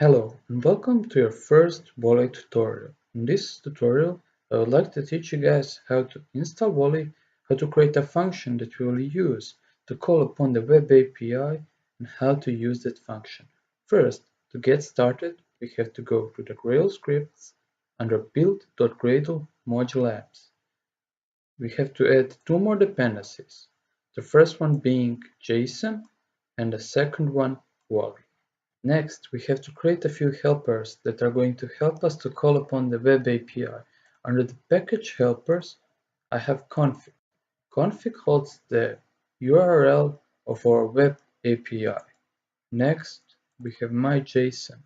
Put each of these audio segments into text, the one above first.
Hello and welcome to your first Volley tutorial. In this tutorial, I would like to teach you guys how to install Volley, how to create a function that we will use to call upon the web API, and how to use that function. First, to get started, we have to go to the Gradle scripts under build.gradle module apps. We have to add two more dependencies, the first one being JSON and the second one Volley. Next, we have to create a few helpers that are going to help us to call upon the web API. Under the package helpers, I have config. Config holds the URL of our web API. Next, we have myJSON.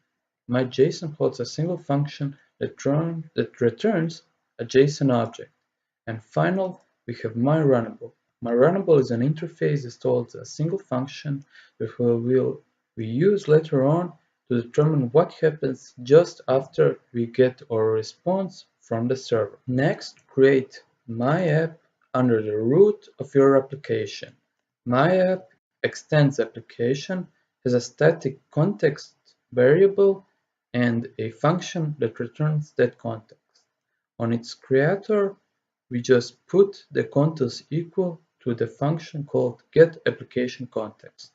MyJSON holds a single function that returns a JSON object. And final, we have myRunnable. MyRunnable is an interface that holds a single function that we use later on to determine what happens just after we get our response from the server. Next, create myApp under the root of your application. MyApp extends application, has a static context variable, and a function that returns that context. On its creator, we just put the context equal to the function called getApplicationContext.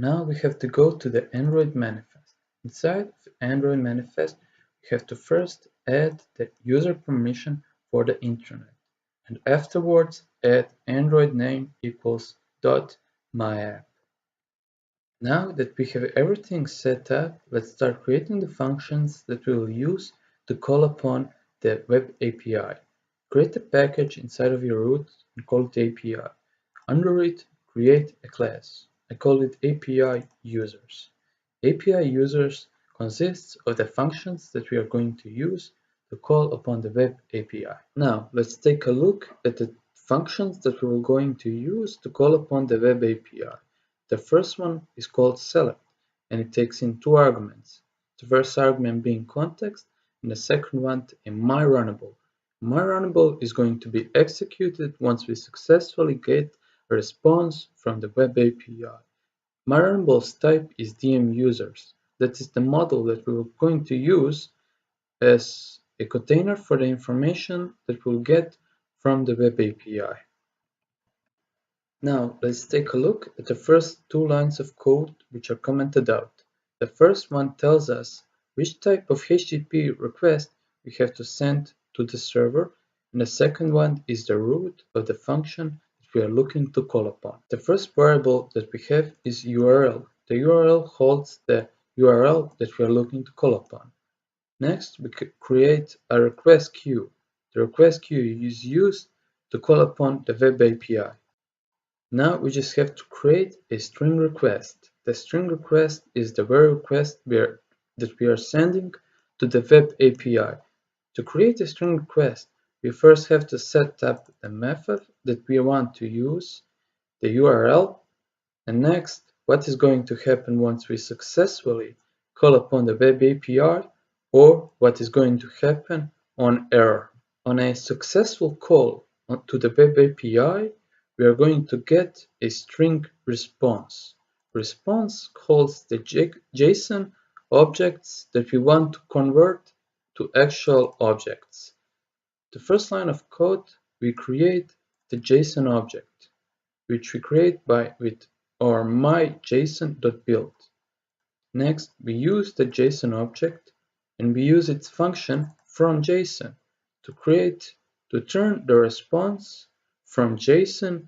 Now we have to go to the Android manifest. Inside of Android manifest, we have to first add the user permission for the internet, and afterwards add Android name equals .myapp. Now that we have everything set up, let's start creating the functions that we will use to call upon the web API. Create a package inside of your root and call it API. Under it, create a class. I call it API users. API users consists of the functions that we are going to use to call upon the web API. Now, let's take a look at the functions that we are going to use to call upon the web API. The first one is called select, and it takes in two arguments. The first argument being context, and the second one a myRunnable. MyRunnable is going to be executed once we successfully get a response from the web API. MyRunnable's type is DM users. That is the model that we're going to use as a container for the information that we'll get from the web API. Now let's take a look at the first two lines of code which are commented out. The first one tells us which type of HTTP request we have to send to the server, and the second one is the root of the function that we are looking to call upon. The first variable that we have is URL. The URL holds the URL that we are looking to call upon. Next, we create a request queue. The request queue is used to call upon the web API. Now we just have to create a string request. The string request is the very request that we are sending to the web API. To create a string request, we first have to set up the method that we want to use, the URL, and next, what is going to happen once we successfully call upon the web API, or what is going to happen on error. On a successful call to the web API, we are going to get a string response. Response holds the JSON objects that we want to convert to actual objects. The first line of code, we create the JSON object, which we create with our myJSON.build. Next, we use the JSON object and we use its function fromJSON to turn the response from JSON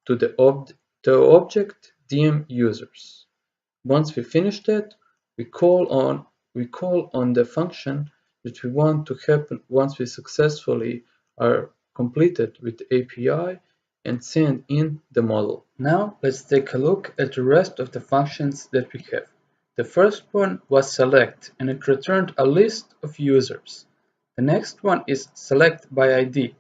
to the object DM users. Once we finish that, we call on the function that we want to happen once we successfully are completed with the API and send in the model. Now let's take a look at the rest of the functions that we have. The first one was select, and it returned a list of users. The next one is select by ID.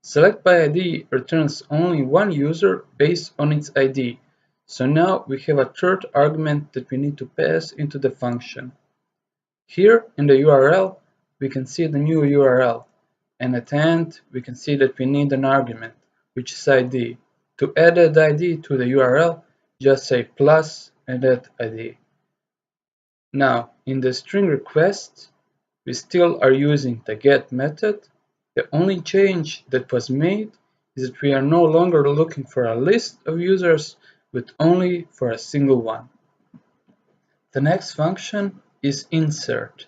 Select by ID returns only one user based on its ID. So now we have a third argument that we need to pass into the function. Here in the URL, we can see the new URL. And at the end, we can see that we need an argument, which is ID. To add that ID to the URL, just say plus and add ID. Now, in the string request, we still are using the get method. The only change that was made is that we are no longer looking for a list of users, but only for a single one. The next function is insert.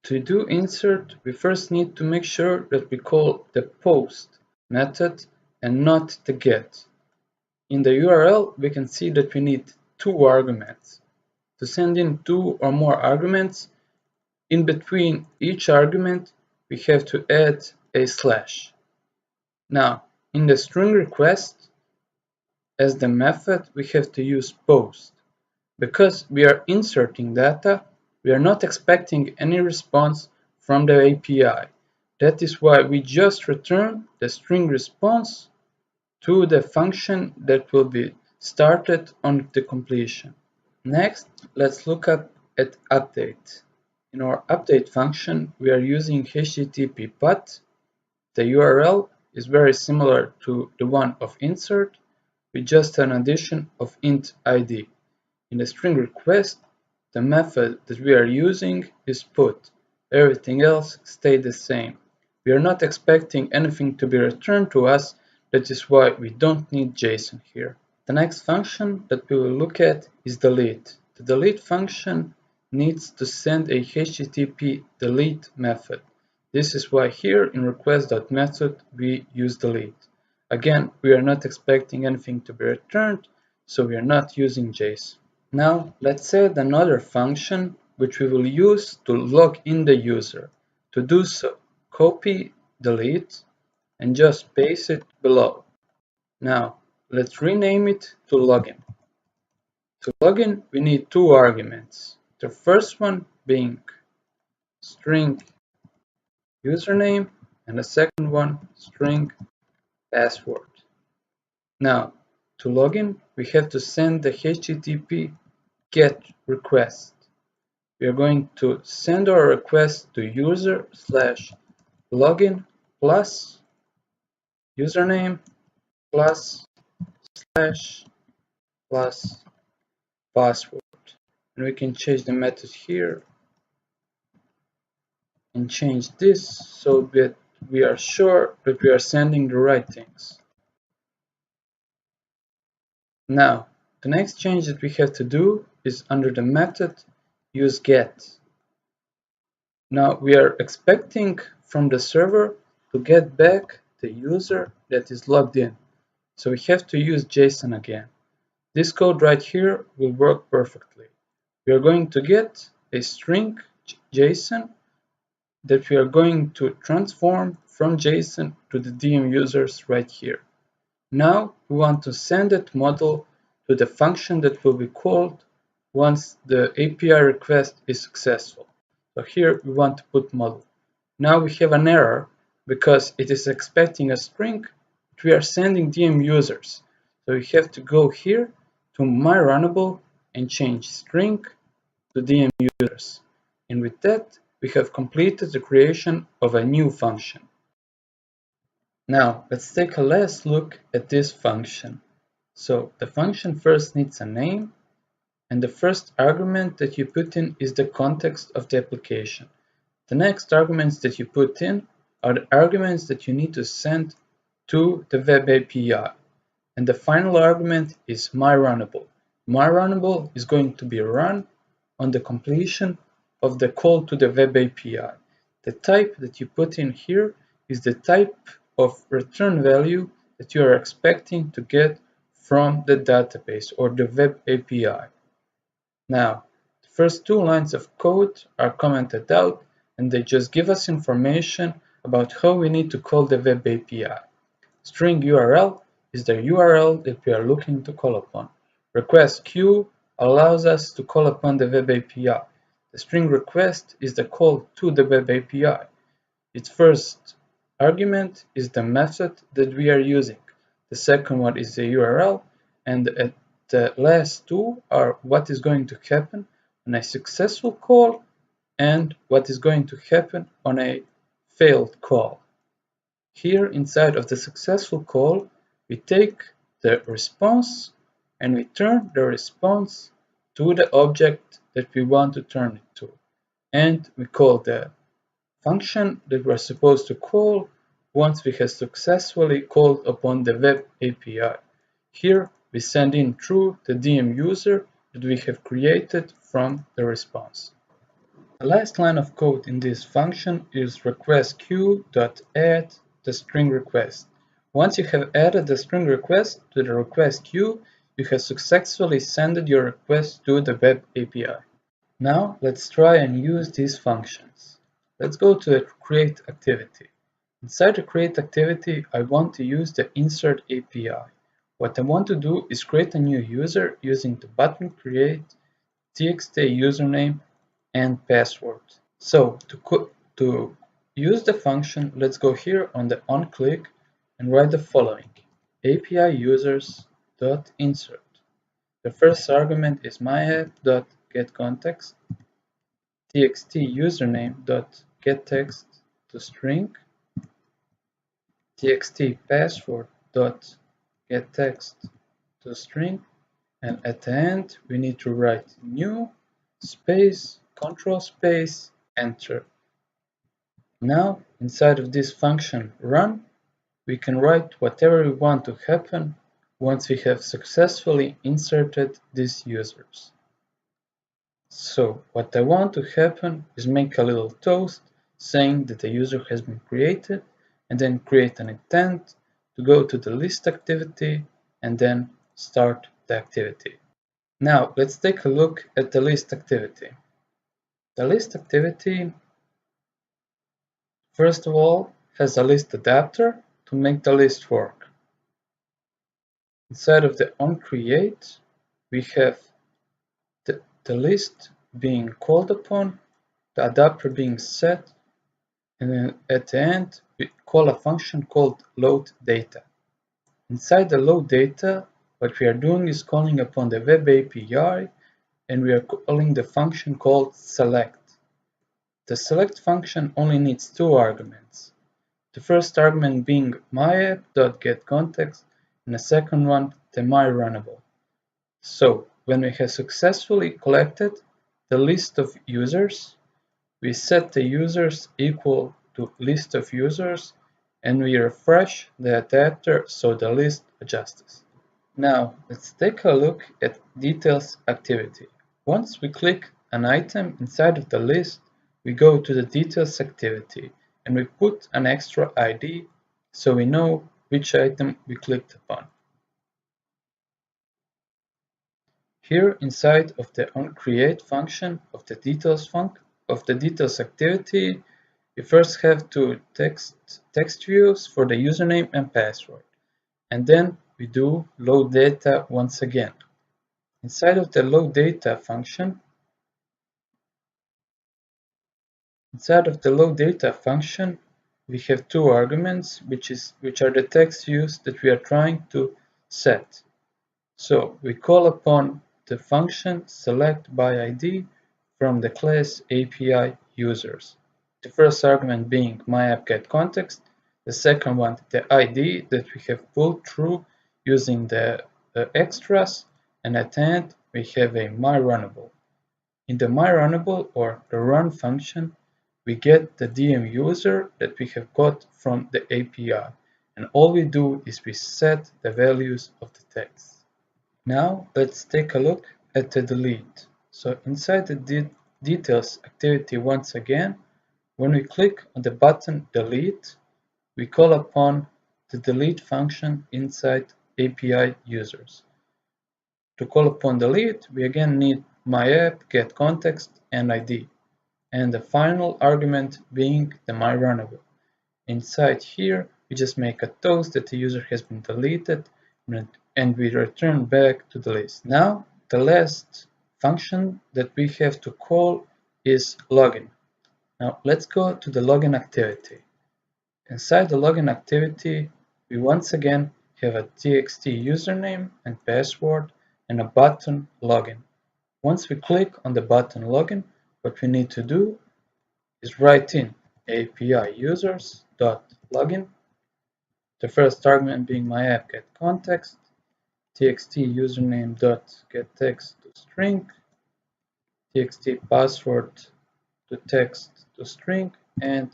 To do insert, we first need to make sure that we call the post method and not the get. In the URL, we can see that we need two arguments. To send in two or more arguments, in between each argument, we have to add a slash. Now, in the string request, as the method, we have to use post. Because we are inserting data, we are not expecting any response from the API. That is why we just return the string response to the function that will be started on the completion. Next, let's look at update. In our update function, we are using HTTP path. The URL is very similar to the one of insert, with just an addition of int id. In the string request, the method that we are using is put. Everything else stayed the same. We are not expecting anything to be returned to us, that is why we don't need JSON here. The next function that we will look at is delete. The delete function needs to send a HTTP delete method. This is why here in request.method we use delete. Again, we are not expecting anything to be returned, so we are not using JSON. Now let's add another function which we will use to log in the user. To do so, copy delete and just paste it below. Now let's rename it to login. To login, we need two arguments. The first one being string username and the second one string password. Now to login, we have to send the HTTP GET request. We are going to send our request to user/login plus username plus slash plus password. And we can change the method here and change this so that we are sure that we are sending the right things. Now, the next change that we have to do is under the method use get. Now we are expecting from the server to get back the user that is logged in. So we have to use JSON again. This code right here will work perfectly. We are going to get a string JSON that we are going to transform from JSON to the DM users right here. Now we want to send that model to the function that will be called once the API request is successful. So here we want to put model. Now we have an error because it is expecting a string that we are sending DM users. So we have to go here to myRunnable and change string to DM users. And with that, we have completed the creation of a new function. Now let's take a last look at this function. So the function first needs a name, and the first argument that you put in is the context of the application. The next arguments that you put in are the arguments that you need to send to the web API. And the final argument is myRunnable. MyRunnable is going to be run on the completion of the call to the web API. The type that you put in here is the type of return value that you are expecting to get from the database or the web API. Now, the first two lines of code are commented out and they just give us information about how we need to call the web API. String URL is the URL that we are looking to call upon. Request queue allows us to call upon the web API. The string request is the call to the web API. Its first argument is the method that we are using. The second one is the URL, and the last two are what is going to happen on a successful call and what is going to happen on a failed call. Here inside of the successful call, we take the response and we turn the response to the object that we want to turn it to. And we call the function that we're supposed to call once we have successfully called upon the web API. Here we send in true the DM user that we have created from the response. The last line of code in this function is requestQueue.add the string request. Once you have added the string request to the request queue, you have successfully sent your request to the web API. Now let's try and use these functions. Let's go to the create activity. Inside the create activity, I want to use the insert API. What I want to do is create a new user using the button create txt username and password. So to use the function, let's go here on the onClick and write the following: API users.insert. The first argument is myapp.getContext, txt username.getText to string, txt password.getText to string, and at the end we need to write new space control space enter. Now inside of this function run, we can write whatever we want to happen once we have successfully inserted these users. So what I want to happen is make a little toast saying that the user has been created, and then create an intent to go to the list activity and then start the activity. Now let's take a look at the list activity. The list activity, first of all, has a list adapter to make the list work. Inside of the onCreate, we have the list being called upon, the adapter being set, and then at the end we call a function called loadData. Inside the loadData, what we are doing is calling upon the web API, and we are calling the function called select. The select function only needs two arguments. The first argument being myapp.getContext, and the second one the myRunnable. So when we have successfully collected the list of users, we set the users equal to list of users, and we refresh the adapter so the list adjusts. Now let's take a look at details activity. Once we click an item inside of the list, we go to the details activity and we put an extra ID so we know which item we clicked upon. Here inside of the onCreate function of the details activity, we first have to text views for the username and password, and then we do loadData once again. Inside of the loadData function, we have two arguments, which are the text views that we are trying to set. So we call upon the function select by ID from the class API users. The first argument being myapp.getContext, the second one the ID that we have pulled through using the extras, and at the end we have a myRunnable. In the myRunnable or the run function, we get the DM user that we have got from the API, and all we do is we set the values of the text. Now let's take a look at the delete. So inside the details activity once again, when we click on the button delete, we call upon the delete function inside API users. To call upon delete, we again need myapp.getContext and ID, and the final argument being the myRunnable. Inside here, we just make a toast that the user has been deleted, and we return back to the list. Now, the last function that we have to call is login. Now, let's go to the login activity. Inside the login activity, we once again have a txt username and password and a button login. Once we click on the button login, what we need to do is write in API users.login, the first argument being myapp.getContext, txt username.getText to string, txt password to text to string, and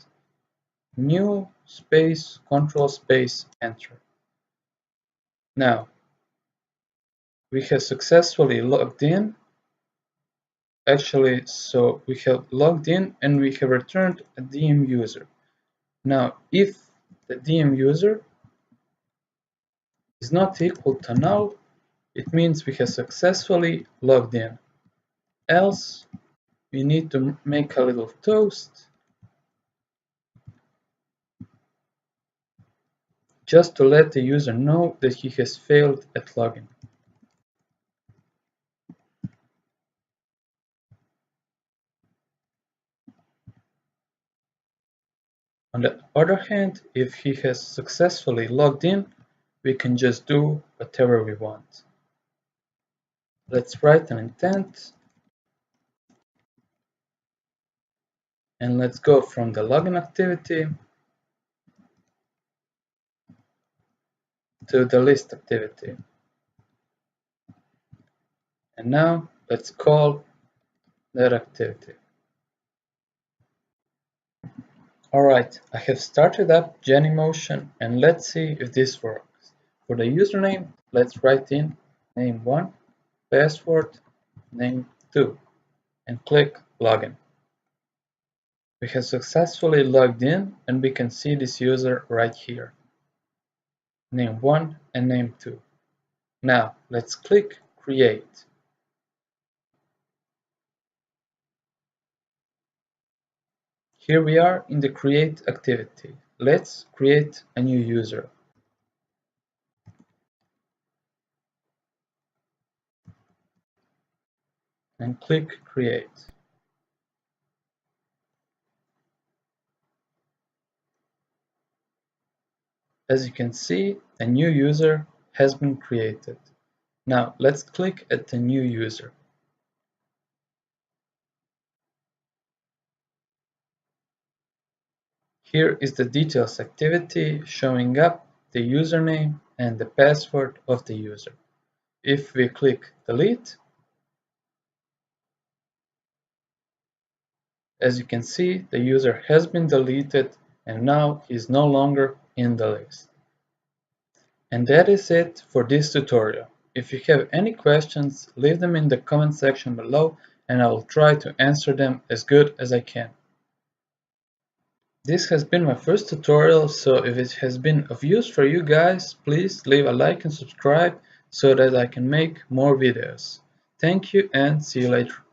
new space control space enter. Now we have successfully logged in. Actually, so we have logged in and we have returned a DM user. Now, if the DM user is not equal to null, it means we have successfully logged in. Else, we need to make a little toast just to let the user know that he has failed at login. On the other hand, if he has successfully logged in, we can just do whatever we want. Let's write an intent and let's go from the login activity to the list activity. And now let's call that activity. Alright, I have started up Genymotion and let's see if this works. For the username, let's write in name1, password, name2, and click login. We have successfully logged in and we can see this user right here. Name1 and name2. Now let's click create. Here we are in the create activity. Let's create a new user. And click create. As you can see, a new user has been created. Now let's click at the new user. Here is the details activity showing up the username and the password of the user. If we click delete, as you can see, the user has been deleted and now he is no longer in the list. And that is it for this tutorial. If you have any questions, leave them in the comment section below and I will try to answer them as good as I can. This has been my first tutorial, so if it has been of use for you guys, please leave a like and subscribe so that I can make more videos. Thank you and see you later.